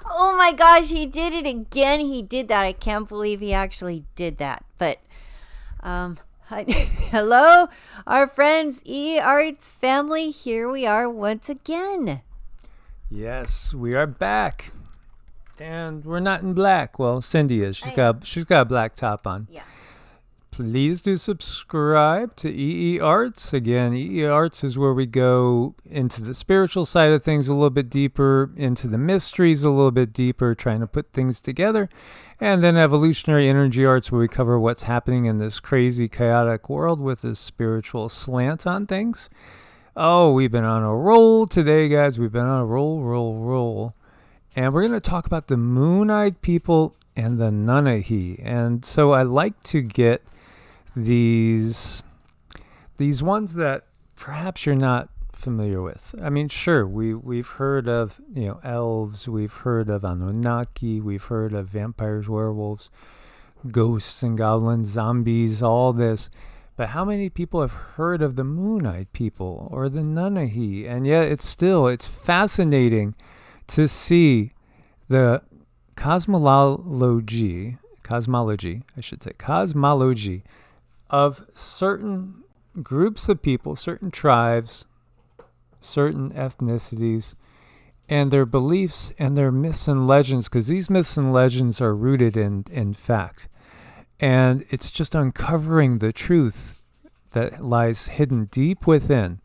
Oh my gosh, he did it again. He did that. I can't believe he actually did that. But, hello, our friends, EEARTS family. Here we are once again. Yes, we are back. And we're not in black. Well, Cindy is. She's got a black top on. Yeah. Please do subscribe to EEARTS. Again, EEARTS is where we go into the spiritual side of things a little bit deeper, into the mysteries a little bit deeper, trying to put things together. And then Evolutionary Energy Arts, where we cover what's happening in this crazy, chaotic world with a spiritual slant on things. Oh, we've been on a roll today, guys. We've been on a roll. And we're going to talk about the MoonEyed People and the Nunnehi. And so I like to get these ones that perhaps you're not familiar with. I mean, sure, we've heard of, elves, we've heard of Anunnaki, we've heard of vampires, werewolves, ghosts and goblins, zombies, all this. But how many people have heard of the MoonEyed People or the Nunnehi? And yet it's fascinating to see the cosmology of certain groups of people, certain tribes, certain ethnicities, and their beliefs and their myths and legends, because these myths and legends are rooted in fact. And it's just uncovering the truth that lies hidden deep within.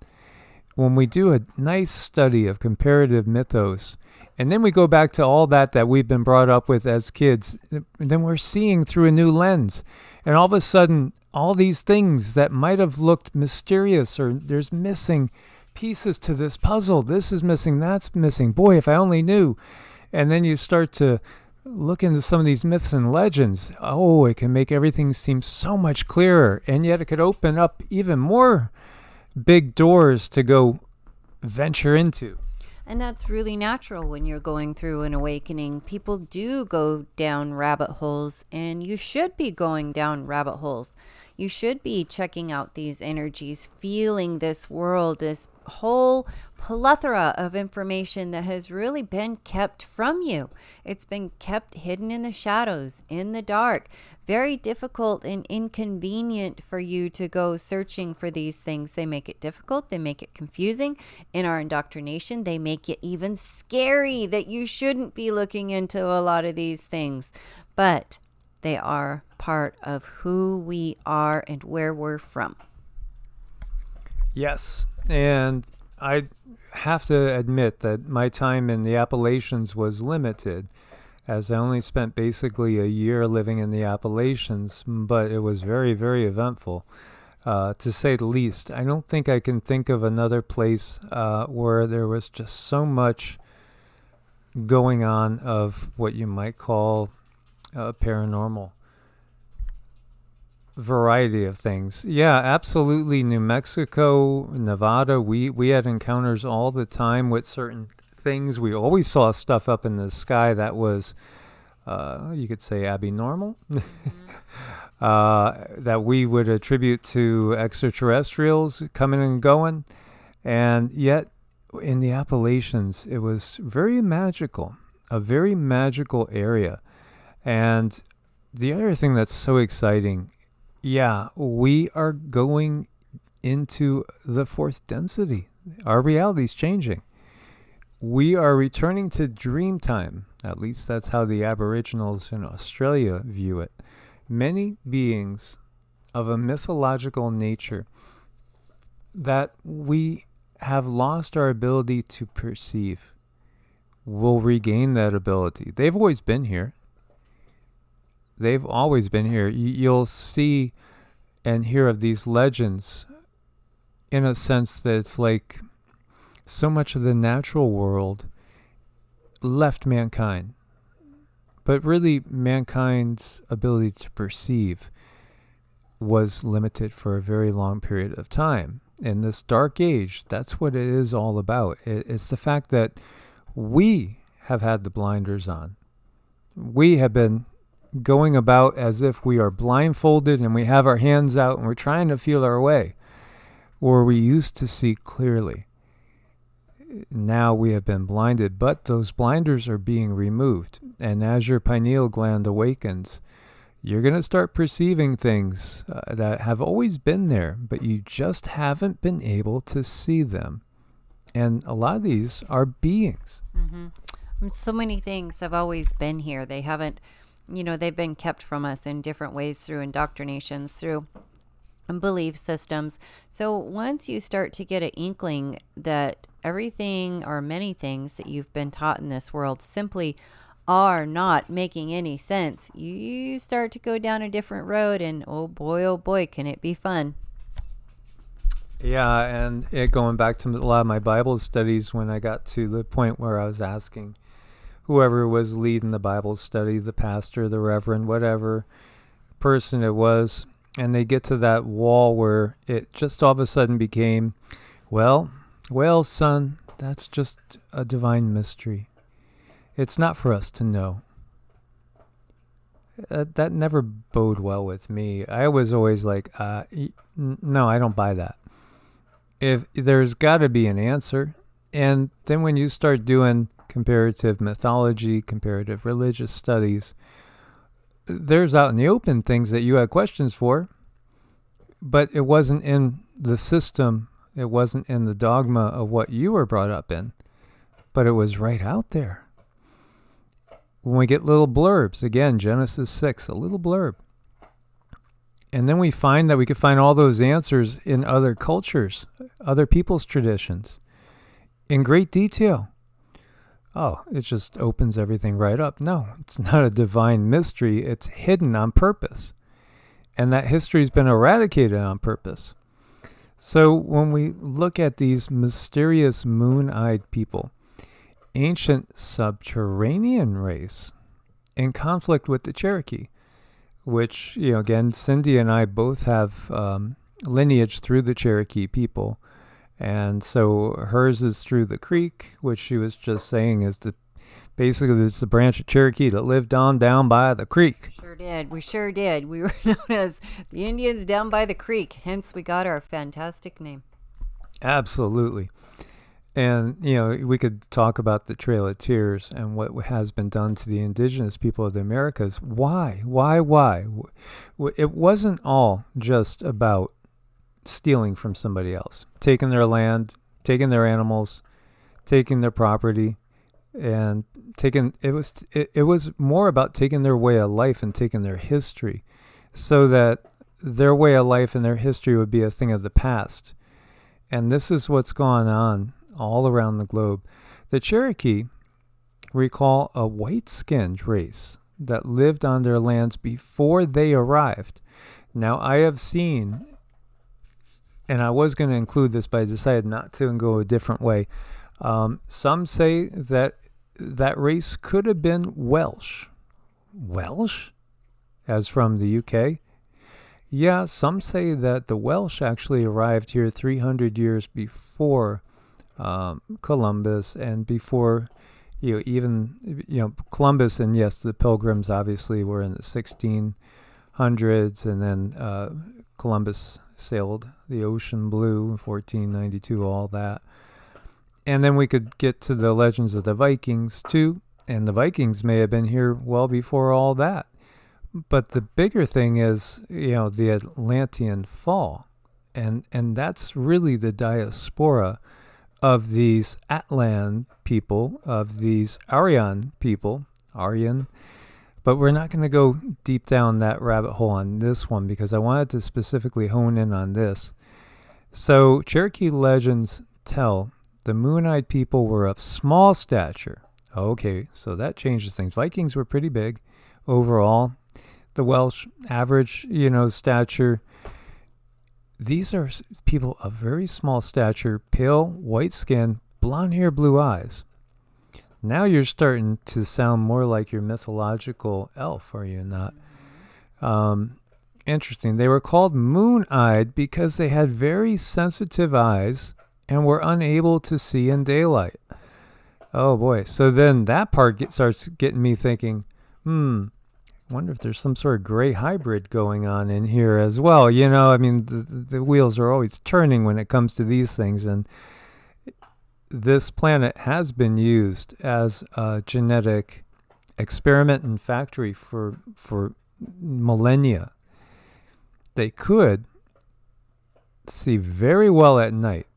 When we do a nice study of comparative mythos, and then we go back to all that we've been brought up with as kids, and then we're seeing through a new lens. And all of a sudden, all these things that might have looked mysterious, or there's missing pieces to this puzzle. This is missing, that's missing. Boy, if I only knew. And then you start to look into some of these myths and legends. Oh, it can make everything seem so much clearer. And yet it could open up even more big doors to go venture into. And that's really natural when you're going through an awakening. People do go down rabbit holes, and you should be going down rabbit holes. You should be checking out these energies, feeling this world, this whole plethora of information that has really been kept from you. It's been kept hidden in the shadows, in the dark. Very difficult and inconvenient for you to go searching for these things. They make it difficult. They make it confusing. In our indoctrination, they make it even scary that you shouldn't be looking into a lot of these things. But they are part of who we are and where we're from. Yes, and I have to admit that my time in the Appalachians was limited, as I only spent basically a year living in the Appalachians, but it was very, very eventful, to say the least. I don't think I can think of another place where there was just so much going on of what you might call paranormal variety of things. Yeah, absolutely. New Mexico, Nevada, we had encounters all the time with certain things. We always saw stuff up in the sky that was, you could say, abnormal, that we would attribute to extraterrestrials coming and going. And yet, in the Appalachians, it was very magical, a very magical area. And the other thing that's so exciting, yeah, we are going into the fourth density. Our reality's changing. We are returning to dream time. At least that's how the Aboriginals in Australia view it. Many beings of a mythological nature that we have lost our ability to perceive will regain that ability. They've always been here. They've always been here. You'll see and hear of these legends in a sense that it's like so much of the natural world left mankind. But really, mankind's ability to perceive was limited for a very long period of time. In this dark age, that's what it is all about. It's the fact that we have had the blinders on. We have been going about as if we are blindfolded and we have our hands out and we're trying to feel our way, or we used to see clearly. now we have been blinded, but those blinders are being removed. And as your pineal gland awakens, you're going to start perceiving things that have always been there, but you just haven't been able to see them. And a lot of these are beings. Mm-hmm. So many things have always been here. They haven't, they've been kept from us in different ways through indoctrinations, through belief systems. So once you start to get an inkling that everything or many things that you've been taught in this world simply are not making any sense, you start to go down a different road, and oh boy, can it be fun. Yeah, and going back to a lot of my Bible studies, when I got to the point where I was asking whoever was leading the Bible study, the pastor, the reverend, whatever person it was, and they get to that wall where it just all of a sudden became, well, son, that's just a divine mystery. It's not for us to know. That never bode well with me. I was always like, no, I don't buy that. If there's got to be an answer. And then when you start doing comparative mythology, comparative religious studies, there's out in the open things that you had questions for, but it wasn't in the system. It wasn't in the dogma of what you were brought up in, but it was right out there. When we get little blurbs, again, Genesis 6, a little blurb. And then we find that we could find all those answers in other cultures, other people's traditions, in great detail. Oh, it just opens everything right up. No, it's not a divine mystery. It's hidden on purpose. And that history's been eradicated on purpose. So when we look at these mysterious moon-eyed people, ancient subterranean race in conflict with the Cherokee, which, again, Cindy and I both have lineage through the Cherokee people. And so hers is through the Creek, which she was just saying is basically it's the branch of Cherokee that lived on down by the creek. Sure did. We sure did. We were known as the Indians down by the creek. Hence we got our fantastic name. Absolutely. And, we could talk about the Trail of Tears and what has been done to the indigenous people of the Americas. Why? It wasn't all just about stealing from somebody else, taking their land, taking their animals, taking their property, and it was more about taking their way of life and taking their history, so that their way of life and their history would be a thing of the past. And this is what's gone on all around the globe. The Cherokee recall a white-skinned race that lived on their lands before they arrived. Now, I have seen, and I was going to include this, but I decided not to and go a different way. Some say that race could have been Welsh. Welsh? As from the UK? Yeah, some say that the Welsh actually arrived here 300 years before Columbus, and before Columbus, and yes, the Pilgrims obviously were in the 1600s, and then Columbus sailed the ocean blue, 1492, all that. And then we could get to the legends of the Vikings too, and the Vikings may have been here well before all that. But the bigger thing is, the Atlantean fall, and that's really the diaspora of these Atlan people, of these Aryan people, but we're not going to go deep down that rabbit hole on this one because I wanted to specifically hone in on this. So Cherokee legends tell the Moon-Eyed People were of small stature. Okay, so that changes things. Vikings were pretty big overall. The Welsh, average, stature. These are people of very small stature, pale, white skin, blonde hair, blue eyes. Now you're starting to sound more like your mythological elf, are you not? Interesting. They were called moon-eyed because they had very sensitive eyes and were unable to see in daylight. Oh boy. So then that part starts getting me thinking, wonder if there's some sort of gray hybrid going on in here as well. The wheels are always turning when it comes to these things. And this planet has been used as a genetic experiment and factory for millennia. They could see very well at night.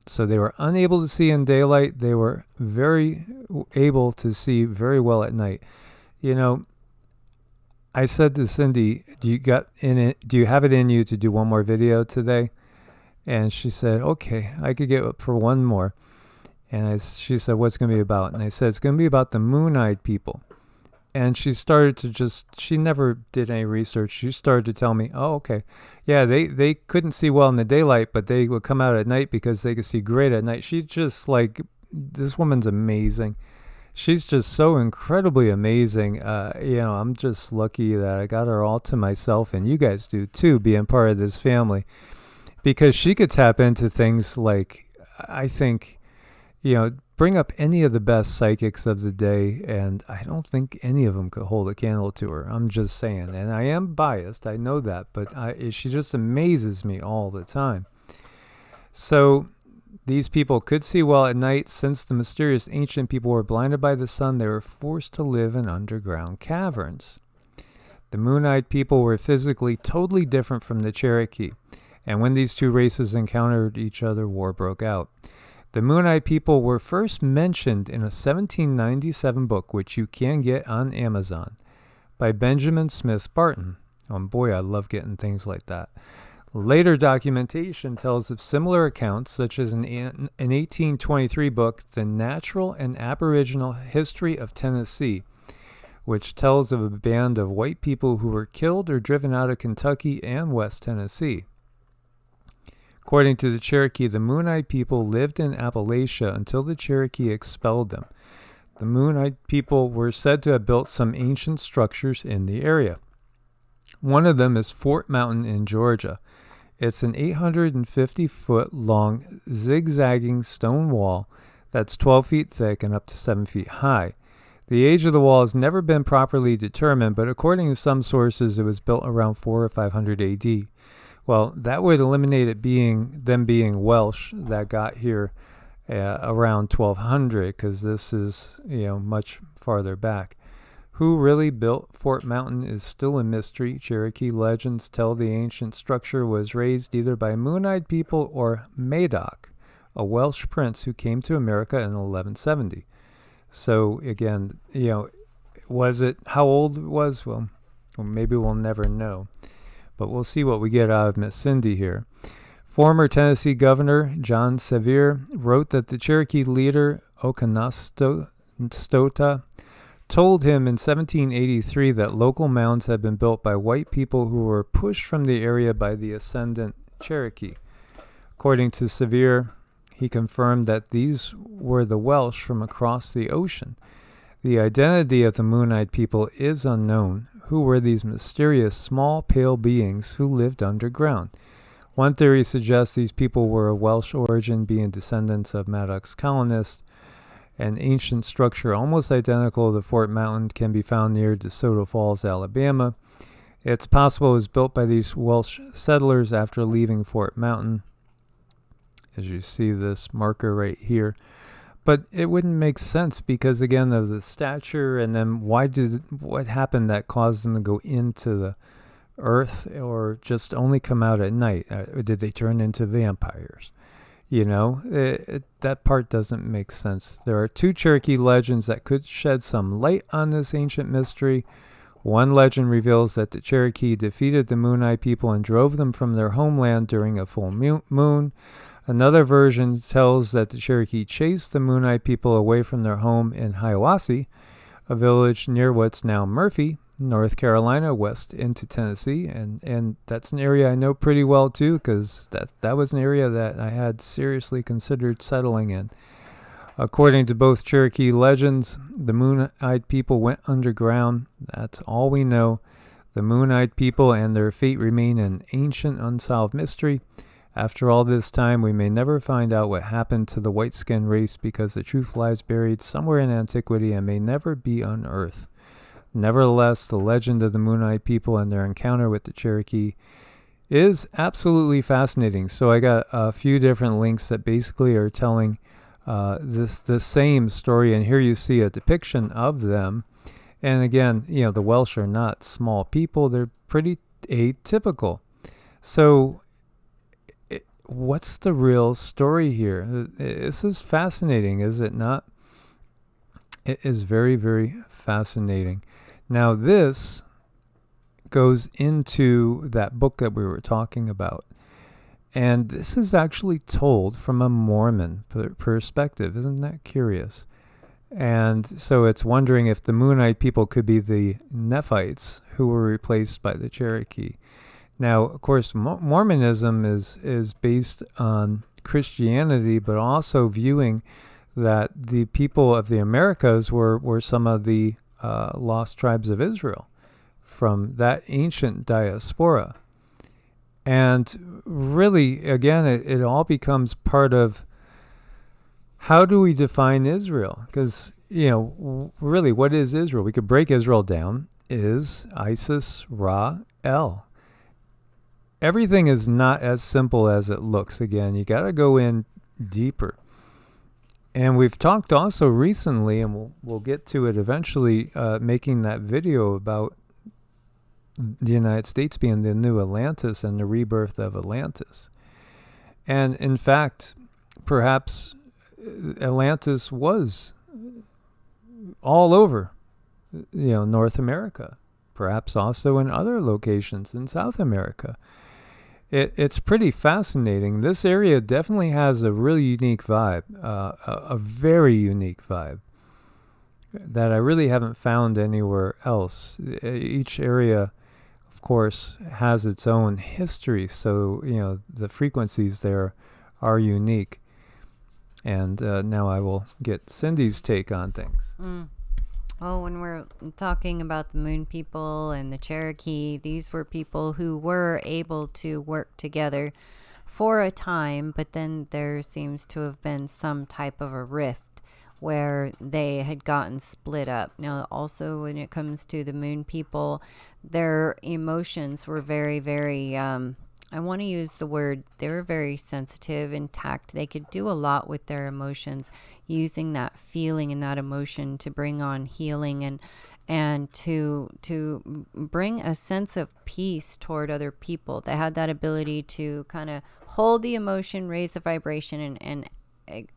So they were unable to see in daylight. They were very able to see very well at night. You know, I said to Cindy, do you have it in you to do one more video today? And she said, okay, I could get up for one more. And she said, what's going to be about? And I said, it's going to be about the MoonEyed People. And she started to she never did any research. She started to tell me, oh, okay. Yeah, they couldn't see well in the daylight, but they would come out at night because they could see great at night. She just this woman's amazing. She's just so incredibly amazing. I'm just lucky that I got her all to myself, and you guys do too, being part of this family. Because she could tap into things like, I think, bring up any of the best psychics of the day, and I don't think any of them could hold a candle to her. I'm just saying. And I am biased, I know that, but she just amazes me all the time. So these people could see well at night. Since the mysterious ancient people were blinded by the sun, they were forced to live in underground caverns. The MoonEyed People were physically totally different from the Cherokee, and when these two races encountered each other, war broke out. The MoonEyed People were first mentioned in a 1797 book, which you can get on Amazon, by Benjamin Smith Barton. Oh boy, I love getting things like that. Later documentation tells of similar accounts, such as an 1823 book, The Natural and Aboriginal History of Tennessee, which tells of a band of white people who were killed or driven out of Kentucky and West Tennessee. According to the Cherokee, the MoonEyed People lived in Appalachia until the Cherokee expelled them. The MoonEyed People were said to have built some ancient structures in the area. One of them is Fort Mountain in Georgia. It's an 850-foot long, zigzagging stone wall that's 12 feet thick and up to 7 feet high. The age of the wall has never been properly determined, but according to some sources, it was built around 400 or 500 AD. Well, that would eliminate them being Welsh that got here around 1200, because this is much farther back. Who really built Fort Mountain is still a mystery. Cherokee legends tell the ancient structure was raised either by MoonEyed People or Madoc, a Welsh prince who came to America in 1170. So again, was it how old it was? Well, maybe we'll never know. But we'll see what we get out of Miss Cindy here. Former Tennessee Governor John Sevier wrote that the Cherokee leader Okanastota told him in 1783 that local mounds had been built by white people who were pushed from the area by the ascendant Cherokee. According to Sevier, he confirmed that these were the Welsh from across the ocean. The identity of the MoonEyed People is unknown. Who were these mysterious, small, pale beings who lived underground? One theory suggests these people were of Welsh origin, being descendants of Madoc's colonists. An ancient structure almost identical to Fort Mountain can be found near DeSoto Falls, Alabama. It's possible it was built by these Welsh settlers after leaving Fort Mountain, as you see this marker right here. But it wouldn't make sense because, again, of the stature, and then what happened that caused them to go into the earth or just only come out at night? Did they turn into vampires? That part doesn't make sense. There are two Cherokee legends that could shed some light on this ancient mystery. One legend reveals that the Cherokee defeated the MoonEyed People and drove them from their homeland during a full moon. Another version tells that the Cherokee chased the MoonEyed People away from their home in Hiawassee, a village near what's now Murphy, North Carolina, west into Tennessee. And that's an area I know pretty well, too, because that was an area that I had seriously considered settling in. According to both Cherokee legends, the MoonEyed People went underground. That's all we know. The MoonEyed People and their fate remain an ancient, unsolved mystery. After all this time, we may never find out what happened to the white-skinned race because the truth lies buried somewhere in antiquity and may never be unearthed. Nevertheless, the legend of the MoonEyed People and their encounter with the Cherokee is absolutely fascinating. So I got a few different links that basically are telling the same story, and here you see a depiction of them. And again, the Welsh are not small people; they're pretty atypical. So, what's the real story here? This is fascinating, is it not? It is very, very fascinating. Now, this goes into that book that we were talking about. And this is actually told from a Mormon perspective. Isn't that curious? And so it's wondering if the MoonEyed People could be the Nephites who were replaced by the Cherokee. Now, of course, Mormonism is based on Christianity, but also viewing that the people of the Americas were some of the lost tribes of Israel from that ancient diaspora. And really, again, it all becomes part of how do we define Israel? Because, really, what is Israel? We could break Israel down. Is Isis, Ra, El. Everything is not as simple as it looks. Again, you got to go in deeper. And we've talked also recently, and we'll get to it eventually, making that video about the United States being the new Atlantis and the rebirth of Atlantis. And in fact, perhaps Atlantis was all over, North America, perhaps also in other locations in South America. It's pretty fascinating. This area definitely has a really unique vibe, a very unique vibe that I really haven't found anywhere else. Each area, of course, has its own history, so the frequencies there are unique. And now I will get Cindy's take on things. Oh, when we're talking about the Moon People and the Cherokee, these were people who were able to work together for a time, but then there seems to have been some type of a rift where they had gotten split up. Now, also when it comes to the Moon People, their emotions were very, very, I want to use the word, they were very sensitive and tact. They could do a lot with their emotions, using that feeling and that emotion to bring on healing and to bring a sense of peace toward other people. They had that ability to kind of hold the emotion, raise the vibration, and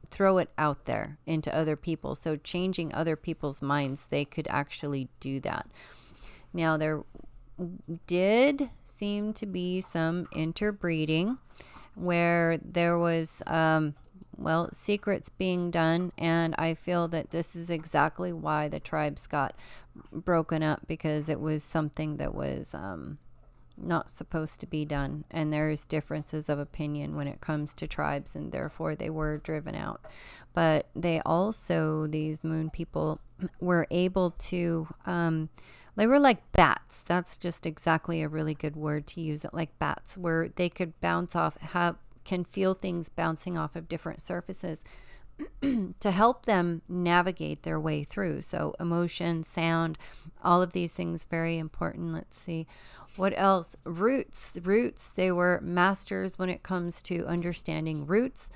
throw it out there into other people. So changing other people's minds, they could actually do that. Now, there did seem to be some interbreeding where there was secrets being done, and I feel that this is exactly why the tribes got broken up, because it was something that was not supposed to be done, and there's differences of opinion when it comes to tribes, and therefore they were driven out. But they also, these Moon People, were able to they were like bats. That's just exactly a really good word to use it, like bats, where they could bounce off, can feel things bouncing off of different surfaces to help them navigate their way through. So emotion, sound, all of these things, very important. Let's see. What else? Roots. They were masters when it comes to understanding roots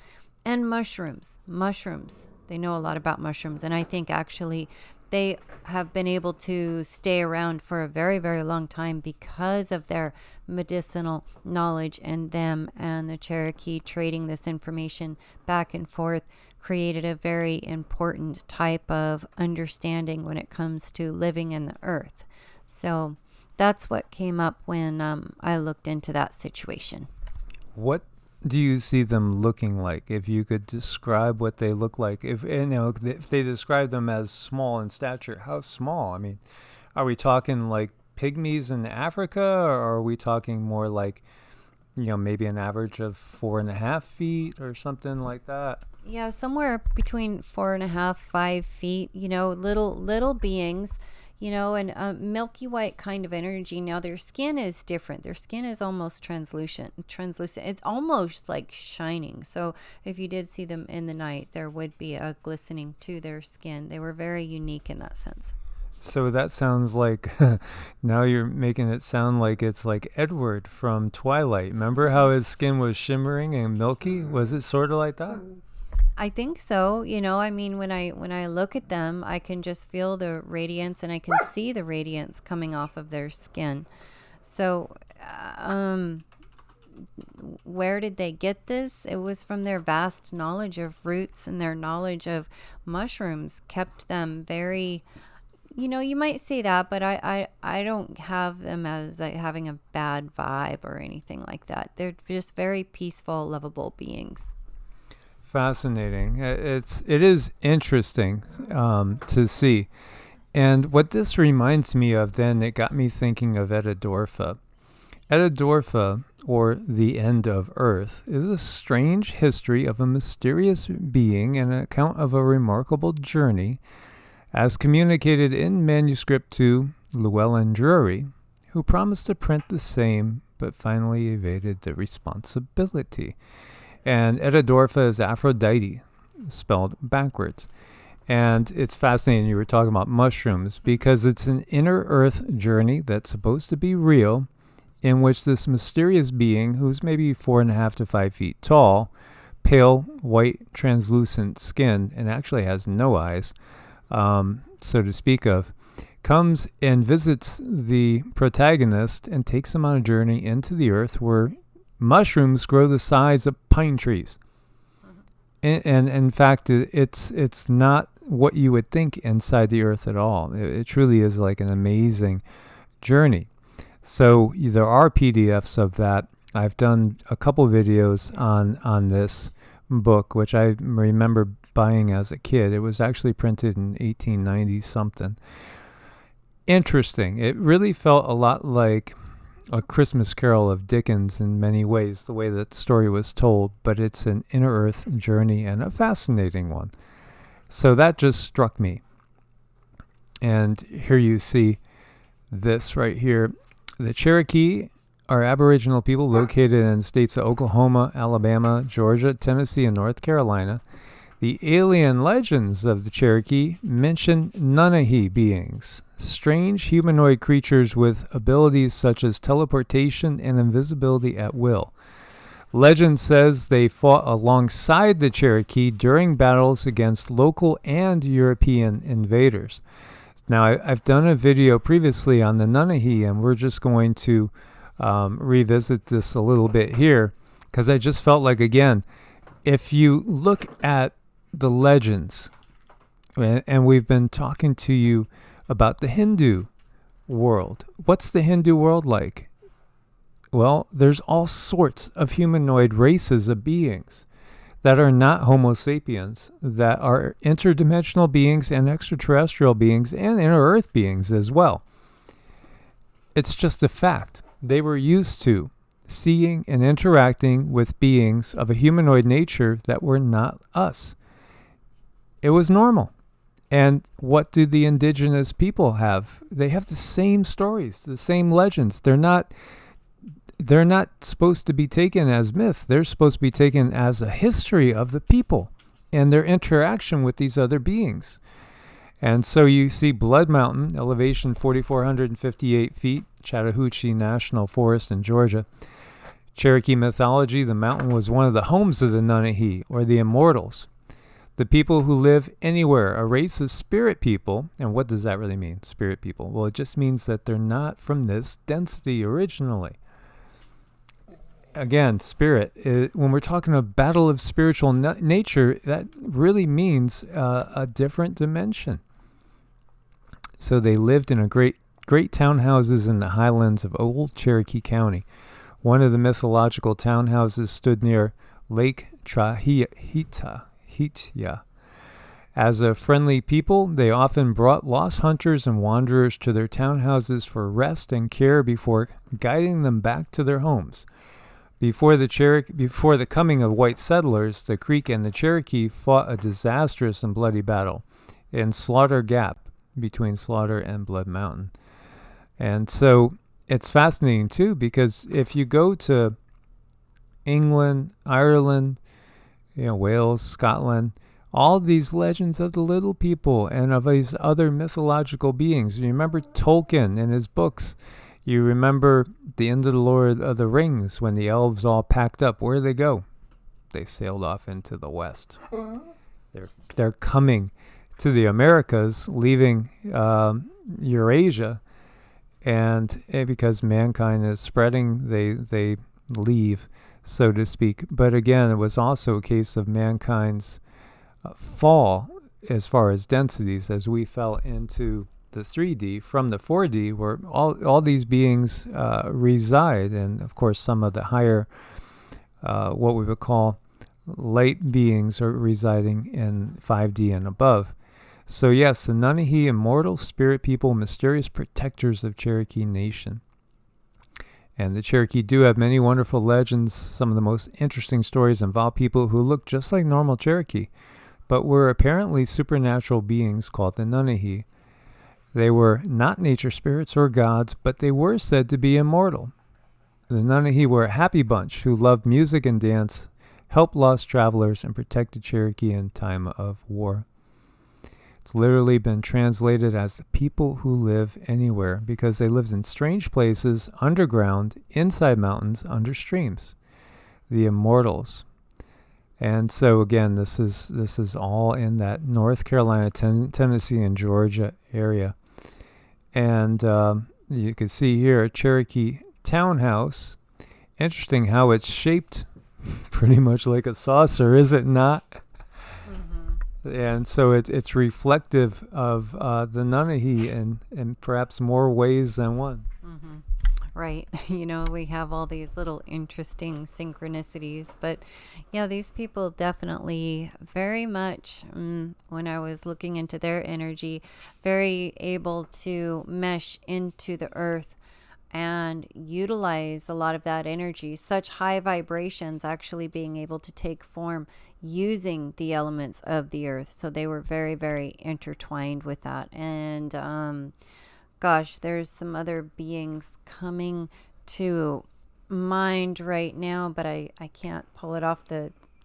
and mushrooms. They know a lot about mushrooms. And I think actually they have been able to stay around for a very, very long time because of their medicinal knowledge, and them and the Cherokee trading this information back and forth created a very important type of understanding when it comes to living in the earth. So that's what came up when I looked into that situation. What do you see them looking like? If you could describe what they look like, if they describe them as small in stature, how small? I mean, are we talking like pygmies in Africa, or are we talking more like, maybe an average of 4.5 feet or something like that? Yeah, somewhere between 4.5, 5 feet. Little beings. And milky white kind of energy. Now, their skin is different. Their skin is almost translucent. It's almost like shining. So if you did see them in the night, there would be a glistening to their skin. They were very unique in that sense. So that sounds like, now you're making it sound like it's like Edward from Twilight. Remember how his skin was shimmering and milky? Was it sort of like that? I think so. I mean, when I look at them, I can just feel the radiance, and I can see the radiance coming off of their skin. So, where did they get this? It was from their vast knowledge of roots, and their knowledge of mushrooms kept them very, you might say that, but I don't have them as like having a bad vibe or anything like that. They're just very peaceful, lovable beings. Fascinating. It is interesting to see. And what this reminds me of then, it got me thinking of Etadorfa. Etadorfa, or the end of Earth, is a strange history of a mysterious being and an account of a remarkable journey, as communicated in manuscript to Llewellyn Drury, who promised to print the same, but finally evaded the responsibility. And Etadorfa is Aphrodite, spelled backwards. And it's fascinating you were talking about mushrooms, because it's an inner earth journey that's supposed to be real, in which this mysterious being, who's maybe 4.5 to 5 feet tall, pale, white, translucent skin, and actually has no eyes, so to speak of, comes and visits the protagonist and takes them on a journey into the earth where mushrooms grow the size of pine trees. And in fact, it's not what you would think inside the earth at all. It truly is like an amazing journey. So there are PDFs of that. I've done a couple videos on this book, which I remember buying as a kid. It was actually printed in 1890 something. Interesting. It really felt a lot like A Christmas Carol of Dickens in many ways, the way that the story was told, but it's an inner earth journey and a fascinating one. So that just struck me. And here you see this right here. The Cherokee are Aboriginal people located in states of Oklahoma, Alabama, Georgia, Tennessee, and North Carolina. The alien legends of the Cherokee mention Nunnehi beings, strange humanoid creatures with abilities such as teleportation and invisibility at will. Legend says they fought alongside the Cherokee during battles against local and European invaders. Now, I've done a video previously on the Nunahi, and we're just going to revisit this a little bit here, because I just felt like, again, if you look at the legends, and we've been talking to you about the Hindu world. What's the Hindu world like? Well, there's all sorts of humanoid races of beings that are not Homo sapiens, that are interdimensional beings and extraterrestrial beings and inner earth beings as well. It's just a fact. They were used to seeing and interacting with beings of a humanoid nature that were not us. It was normal. And what do the indigenous people have? They have the same stories, the same legends. They're not supposed to be taken as myth. They're supposed to be taken as a history of the people and their interaction with these other beings. And so you see Blood Mountain, elevation 4,458 feet, Chattahoochee National Forest in Georgia. Cherokee mythology, the mountain was one of the homes of the Nunahi, or the immortals. The people who live anywhere, a race of spirit people. And what does that really mean, spirit people? Well, it just means that they're not from this density originally. Again, spirit, when we're talking a battle of spiritual nature, that really means a different dimension. So they lived in great townhouses in the highlands of Old Cherokee County. One of the mythological townhouses stood near Lake Trahita. As a friendly people, they often brought lost hunters and wanderers to their townhouses for rest and care before guiding them back to their homes. Before the coming of white settlers, the Creek and the Cherokee fought a disastrous and bloody battle in Slaughter Gap between Slaughter and Blood Mountain. And so it's fascinating too, because if you go to England, Ireland, Wales, Scotland, all these legends of the little people and of these other mythological beings. You remember Tolkien and his books. You remember the end of the Lord of the Rings when the elves all packed up. Where did they go? they sailed off into the west. They're coming to the Americas, leaving Eurasia, and because mankind is spreading, they leave, so to speak. But again, it was also a case of mankind's fall as far as densities, as we fell into the 3D from the 4D, where all these beings reside, and of course some of the higher, what we would call light beings, are residing in 5D and above. So yes, the Nunahi, immortal spirit people, mysterious protectors of Cherokee Nation. And the Cherokee do have many wonderful legends. Some of the most interesting stories involve people who look just like normal Cherokee, but were apparently supernatural beings called the Nunnehi. They were not nature spirits or gods, but they were said to be immortal. The Nunnehi were a happy bunch who loved music and dance, helped lost travelers, and protected Cherokee in time of war. It's literally been translated as the people who live anywhere, because they lived in strange places, underground, inside mountains, under streams. The immortals. And so again, this is all in that North Carolina, Tennessee, and Georgia area. And you can see here a Cherokee townhouse. Interesting how it's shaped pretty much like a saucer, is it not? And so it's reflective of the Nunahi in perhaps more ways than one. Mm-hmm. Right. You know, we have all these little interesting synchronicities, but yeah, these people definitely very much, when I was looking into their energy, very able to mesh into the earth and utilize a lot of that energy, such high vibrations actually being able to take form using the elements of the earth. So they were very, very intertwined with that. And gosh, there's some other beings coming to mind right now, but I can't pull it off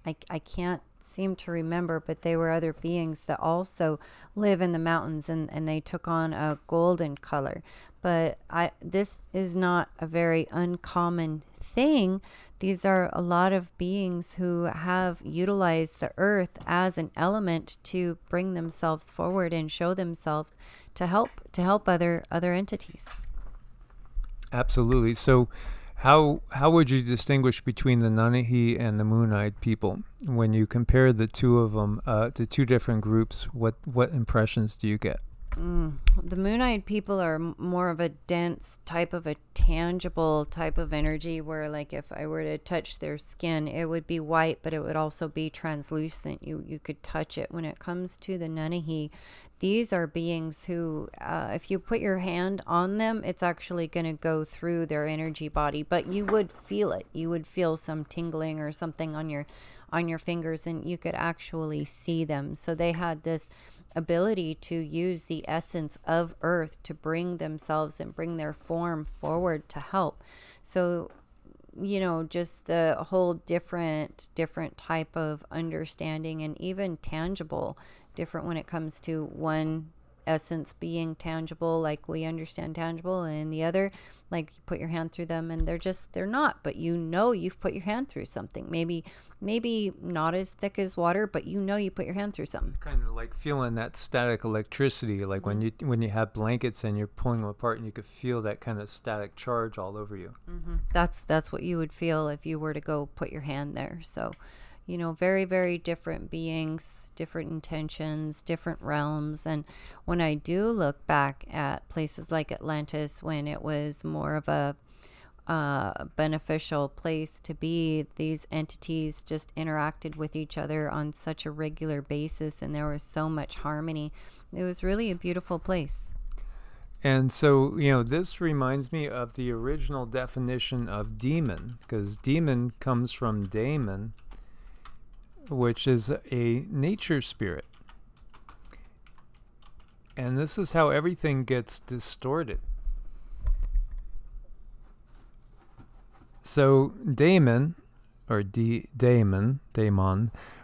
I can't seem to remember, but they were other beings that also live in the mountains, and they took on a golden color. But this is not a very uncommon thing. These are a lot of beings who have utilized the earth as an element to bring themselves forward and show themselves to help other entities. Absolutely. So how would you distinguish between the Nunahi and the MoonEyed People when you compare the two of them to two different groups? What impressions do you get? The MoonEyed People are more of a dense type of a tangible type of energy, where like if I were to touch their skin, it would be white, but it would also be translucent. You could touch it. When it comes to the Nunahi, these are beings who, if you put your hand on them, it's actually going to go through their energy body, but you would feel it. You would feel some tingling or something on your fingers, and you could actually see them. So they had this ability to use the essence of earth to bring themselves and bring their form forward to help. So, you know, just the whole different type of understanding, and even tangible, different when it comes to one essence being tangible, like we understand tangible, and the other, like you put your hand through them and they're not, but you know you've put your hand through something. Maybe not as thick as water, but you know you put your hand through something. Kind of like feeling that static electricity, like Mm-hmm. when you have blankets and you're pulling them apart, and you could feel that kind of static charge all over you. Mm-hmm. That's what you would feel if you were to go put your hand there. So, you know, very, very different beings, different intentions, different realms. And when I do look back at places like Atlantis, when it was more of a beneficial place to be, these entities just interacted with each other on such a regular basis, and there was so much harmony. It was really a beautiful place. And so, you know, this reminds me of the original definition of demon, because demon comes from Daemon, which is a nature spirit. And this is how everything gets distorted. So Daemon, or Daemon,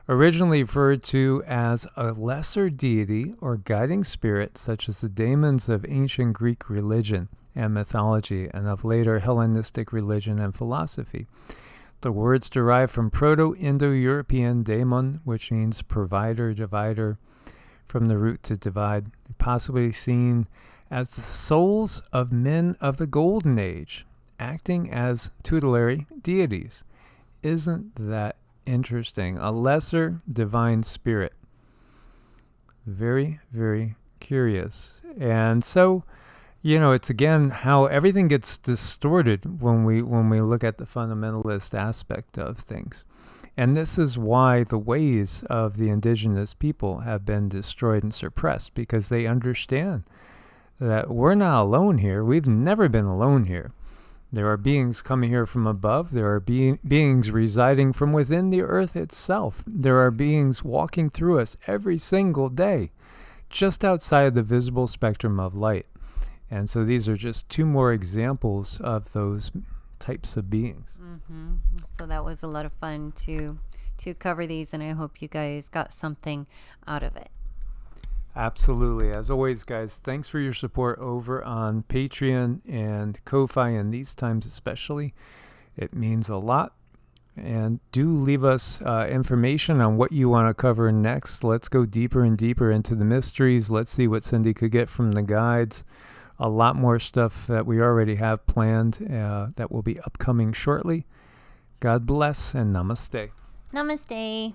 originally referred to as a lesser deity or guiding spirit, such as the daemons of ancient Greek religion and mythology, and of later Hellenistic religion and philosophy. The words derive from Proto-Indo-European Daemon, which means provider, divider, from the root to divide, possibly seen as the souls of men of the Golden Age, acting as tutelary deities. Isn't that interesting? A lesser divine spirit. Very, very curious. And so, it's again how everything gets distorted when we look at the fundamentalist aspect of things. And this is why the ways of the indigenous people have been destroyed and suppressed, because they understand that we're not alone here. We've never been alone here. There are beings coming here from above. There are beings residing from within the earth itself. There are beings walking through us every single day, just outside the visible spectrum of light. And so these are just two more examples of those types of beings. Mm-hmm. So that was a lot of fun to cover these, and I hope you guys got something out of it. Absolutely. As always, guys, thanks for your support over on Patreon and Ko-Fi, and these times especially. It means a lot. And do leave us information on what you want to cover next. Let's go deeper and deeper into the mysteries. Let's see what Cindy could get from the guides. A lot more stuff that we already have planned that will be upcoming shortly. God bless and namaste. Namaste.